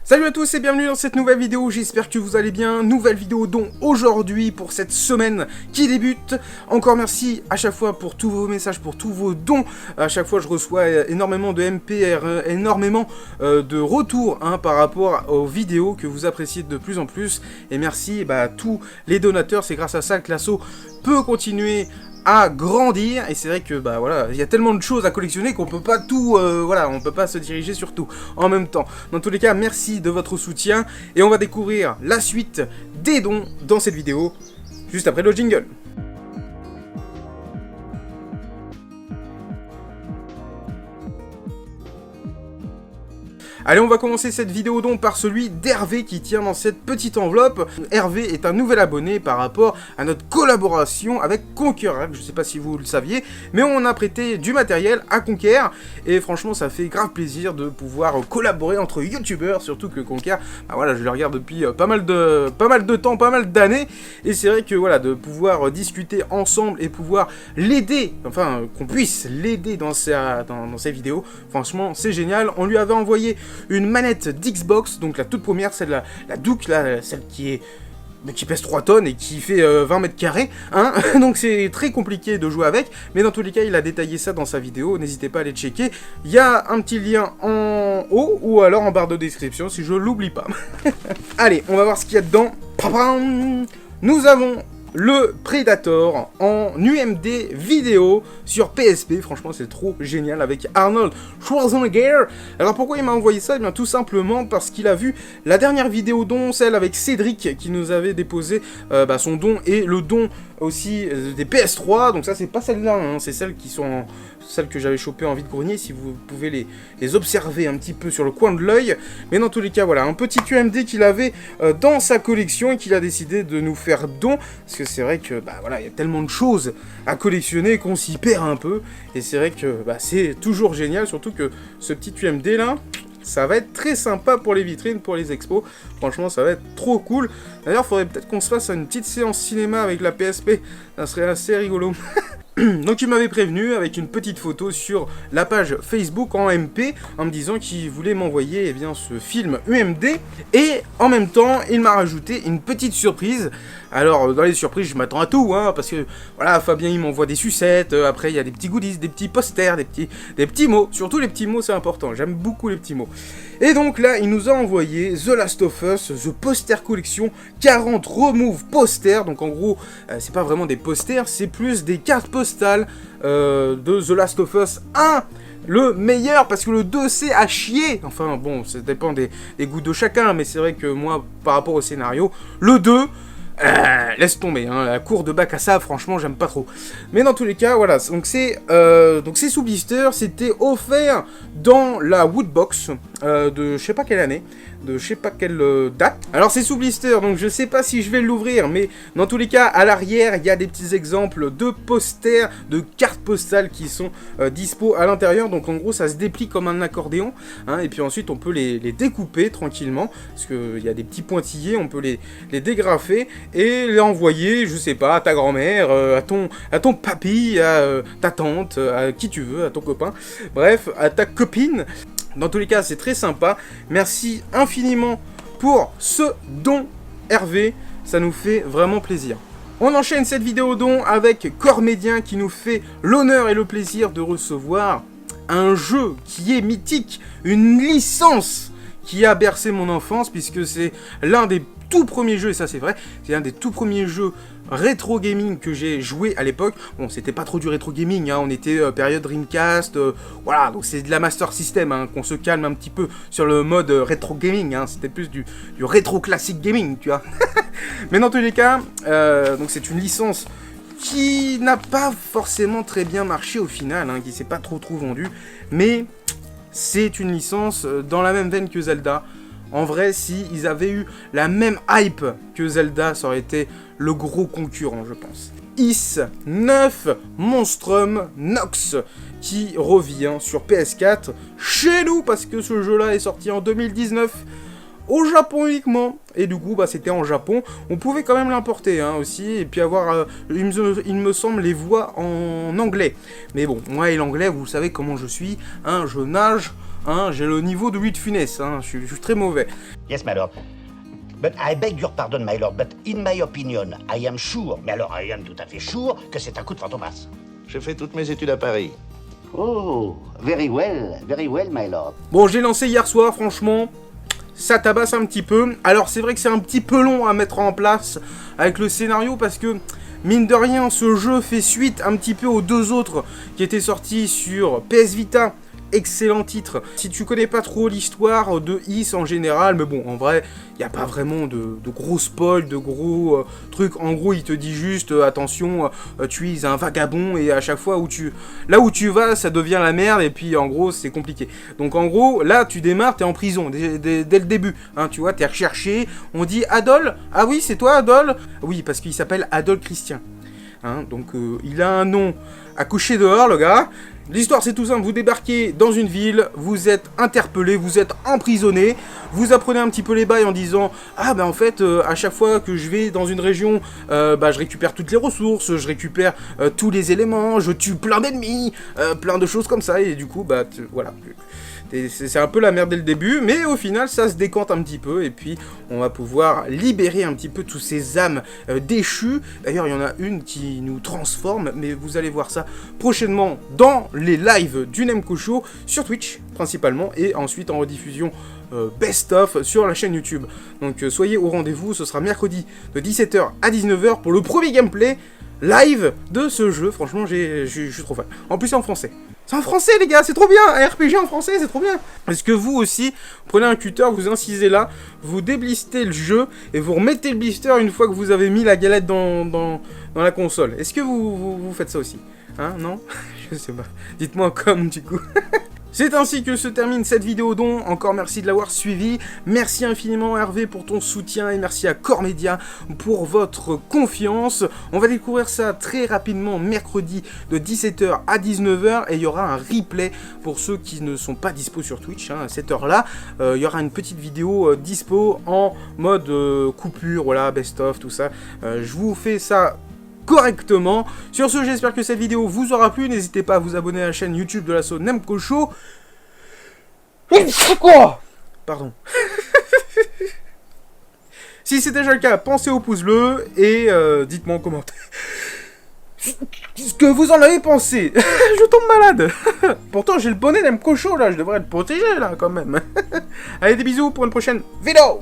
Salut à tous et bienvenue dans cette nouvelle vidéo, j'espère que vous allez bien. Nouvelle vidéo don aujourd'hui pour cette semaine qui débute. Encore merci à chaque fois pour tous vos messages, pour tous vos dons. À chaque fois je reçois énormément de MPR, énormément de retours par rapport aux vidéos que vous appréciez de plus en plus. Et merci à tous les donateurs, c'est grâce à ça que l'assaut peut continuer à grandir, et c'est vrai que voilà, il y a tellement de choses à collectionner qu'on peut pas tout, voilà, on peut pas se diriger sur tout en même temps. Dans tous les cas, merci de votre soutien, et on va découvrir la suite des dons dans cette vidéo, juste après le jingle. Allez, on va commencer cette vidéo donc par celui d'Hervé qui tient dans cette petite enveloppe. Hervé est un nouvel abonné par rapport à notre collaboration avec Conquer. Je sais pas si vous le saviez, mais on a prêté du matériel à Conquer. Et franchement, ça fait grave plaisir de pouvoir collaborer entre youtubeurs, surtout que Conquer, voilà, je le regarde depuis pas mal de temps, pas mal d'années. Et c'est vrai que voilà, de pouvoir discuter ensemble et pouvoir l'aider, enfin qu'on puisse l'aider dans ses vidéos, franchement, c'est génial. On lui avait envoyé une manette d'Xbox, donc la toute première, celle la Duke, là, celle qui pèse 3 tonnes et qui fait 20 mètres carrés, donc c'est très compliqué de jouer avec, mais dans tous les cas, il a détaillé ça dans sa vidéo, n'hésitez pas à aller checker, il y a un petit lien en haut, ou alors en barre de description, si je l'oublie pas. Allez, on va voir ce qu'il y a dedans. Nous avons le Predator en UMD vidéo sur PSP, franchement c'est trop génial, avec Arnold Schwarzenegger. Alors pourquoi il m'a envoyé ça? Eh bien tout simplement parce qu'il a vu la dernière vidéo don, celle avec Cédric qui nous avait déposé son don, et le don aussi des PS3, donc ça c'est pas celle-là, c'est celles qui sont celles que j'avais chopées en vide-grenier, si vous pouvez les observer un petit peu sur le coin de l'œil. Mais dans tous les cas, voilà, un petit UMD qu'il avait dans sa collection et qu'il a décidé de nous faire don, parce que c'est vrai que, voilà, il y a tellement de choses à collectionner qu'on s'y perd un peu, et c'est vrai que c'est toujours génial, surtout que ce petit UMD là, ça va être très sympa pour les vitrines, pour les expos. Franchement, ça va être trop cool. D'ailleurs, il faudrait peut-être qu'on se fasse une petite séance cinéma avec la PSP. Ça serait assez rigolo. Donc il m'avait prévenu avec une petite photo sur la page Facebook en MP en me disant qu'il voulait m'envoyer ce film UMD, et en même temps il m'a rajouté une petite surprise. Alors dans les surprises je m'attends à tout, parce que voilà, Fabien il m'envoie des sucettes, après il y a des petits goodies, des petits posters, des petits mots, surtout les petits mots c'est important, j'aime beaucoup les petits mots. Et donc là il nous a envoyé The Last of Us, The Poster Collection, 40 remove posters, donc en gros c'est pas vraiment des posters, c'est plus des cartes postales de The Last of Us 1, le meilleur, parce que le 2 c'est à chier. Enfin bon, ça dépend des goûts de chacun, mais c'est vrai que moi par rapport au scénario, le 2 laisse tomber, la cour de bac à ça, franchement, j'aime pas trop. Mais dans tous les cas, voilà, donc c'est sous blister, c'était offert dans la Woodbox de je sais pas quelle année, de je sais pas quelle date. Alors c'est sous blister, donc je sais pas si je vais l'ouvrir, mais dans tous les cas, à l'arrière, il y a des petits exemples de posters, de cartes postales qui sont dispo à l'intérieur. Donc en gros, ça se déplie comme un accordéon, et puis ensuite on peut les découper tranquillement, parce qu'il y a des petits pointillés, on peut les dégrafer et les envoyer, je sais pas, à ta grand-mère, à ton papy, à ta tante, à qui tu veux, à ton copain, bref, à ta copine. Dans tous les cas, c'est très sympa. Merci infiniment pour ce don, Hervé. Ça nous fait vraiment plaisir. On enchaîne cette vidéo don avec Cormédien qui nous fait l'honneur et le plaisir de recevoir un jeu qui est mythique, une licence qui a bercé mon enfance, puisque c'est l'un des tout premiers jeux, et ça c'est vrai, c'est un des tout premiers jeux rétro gaming que j'ai joué à l'époque. Bon, c'était pas trop du rétro gaming, on était période Dreamcast, voilà, donc c'est de la Master System, qu'on se calme un petit peu sur le mode rétro gaming, c'était plus du rétro classique gaming, tu vois. Mais dans tous les cas, donc c'est une licence qui n'a pas forcément très bien marché au final, qui s'est pas trop vendu, mais c'est une licence dans la même veine que Zelda. En vrai, si ils avaient eu la même hype que Zelda, ça aurait été le gros concurrent, je pense. Is 9 Monstrum Nox, qui revient sur PS4 chez nous, parce que ce jeu-là est sorti en 2019. Au Japon uniquement, et du coup c'était en Japon, on pouvait quand même l'importer aussi, et puis avoir, il me semble, les voix en anglais. Mais bon, moi et l'anglais, vous savez comment je suis, je nage hein, j'ai le niveau de Louis de Funès, hein, je suis très mauvais. Yes, my lord. But I beg your pardon, my lord, but in my opinion, I am sure, mais alors I am tout à fait sure, que c'est un coup de fantomas. J'ai fait toutes mes études à Paris. Oh, very well, my lord. Bon, j'ai lancé hier soir, franchement, ça tabasse un petit peu. Alors c'est vrai que c'est un petit peu long à mettre en place avec le scénario parce que, mine de rien, ce jeu fait suite un petit peu aux deux autres qui étaient sortis sur PS Vita. Excellent titre. Si tu connais pas trop l'histoire de Is en général, mais bon, en vrai, il n'y a pas vraiment de gros spoil, de gros trucs. En gros, il te dit juste, attention, tu es un vagabond et à chaque fois là où tu vas, ça devient la merde et puis en gros, c'est compliqué. Donc en gros, là, tu démarres, t'es en prison dès le début. Hein, tu vois, t'es recherché. On dit Adol. Ah oui, c'est toi, Adol. Oui, parce qu'il s'appelle Adol Christian. Hein, donc il a un nom à coucher dehors, le gars. L'histoire c'est tout simple, vous débarquez dans une ville, vous êtes interpellé, vous êtes emprisonné, vous apprenez un petit peu les bails en disant « Ah ben en fait, à chaque fois que je vais dans une région, je récupère toutes les ressources, je récupère tous les éléments, je tue plein d'ennemis, plein de choses comme ça, et du coup, voilà. C'est un peu la merde dès le début, mais au final, ça se décante un petit peu, et puis on va pouvoir libérer un petit peu tous ces âmes déchues. D'ailleurs, il y en a une qui nous transforme, mais vous allez voir ça prochainement dans les lives du Nemco Show, sur Twitch principalement, et ensuite en rediffusion best-of sur la chaîne YouTube. Donc soyez au rendez-vous, ce sera mercredi de 17h à 19h pour le premier gameplay live de ce jeu. Franchement, je suis trop fan. En plus, c'est en français. C'est en français, les gars, c'est trop bien. Un RPG en français, c'est trop bien. Est-ce que vous aussi, prenez un cutter, vous incisez là, vous déblistez le jeu et vous remettez le blister une fois que vous avez mis la galette dans la console. Est-ce que vous faites ça aussi? Hein, non? Je sais pas. Dites-moi comme, du coup. C'est ainsi que se termine cette vidéo don. Encore merci de l'avoir suivi. Merci infiniment Hervé pour ton soutien et merci à Core Media pour votre confiance. On va découvrir ça très rapidement mercredi de 17h à 19h et il y aura un replay pour ceux qui ne sont pas dispo sur Twitch à cette heure-là. Il y aura une petite vidéo dispo en mode coupure, voilà, best-of, tout ça. Je vous fais ça correctement. Sur ce, j'espère que cette vidéo vous aura plu. N'hésitez pas à vous abonner à la chaîne YouTube de l'assaut Nemco Show. Quoi? Pardon. Si c'est déjà le cas, pensez au pouce bleu et dites-moi en commentaire ce que vous en avez pensé. Je tombe malade. Pourtant, j'ai le bonnet Nemco Show là, je devrais être protégé là quand même. Allez, des bisous pour une prochaine vidéo.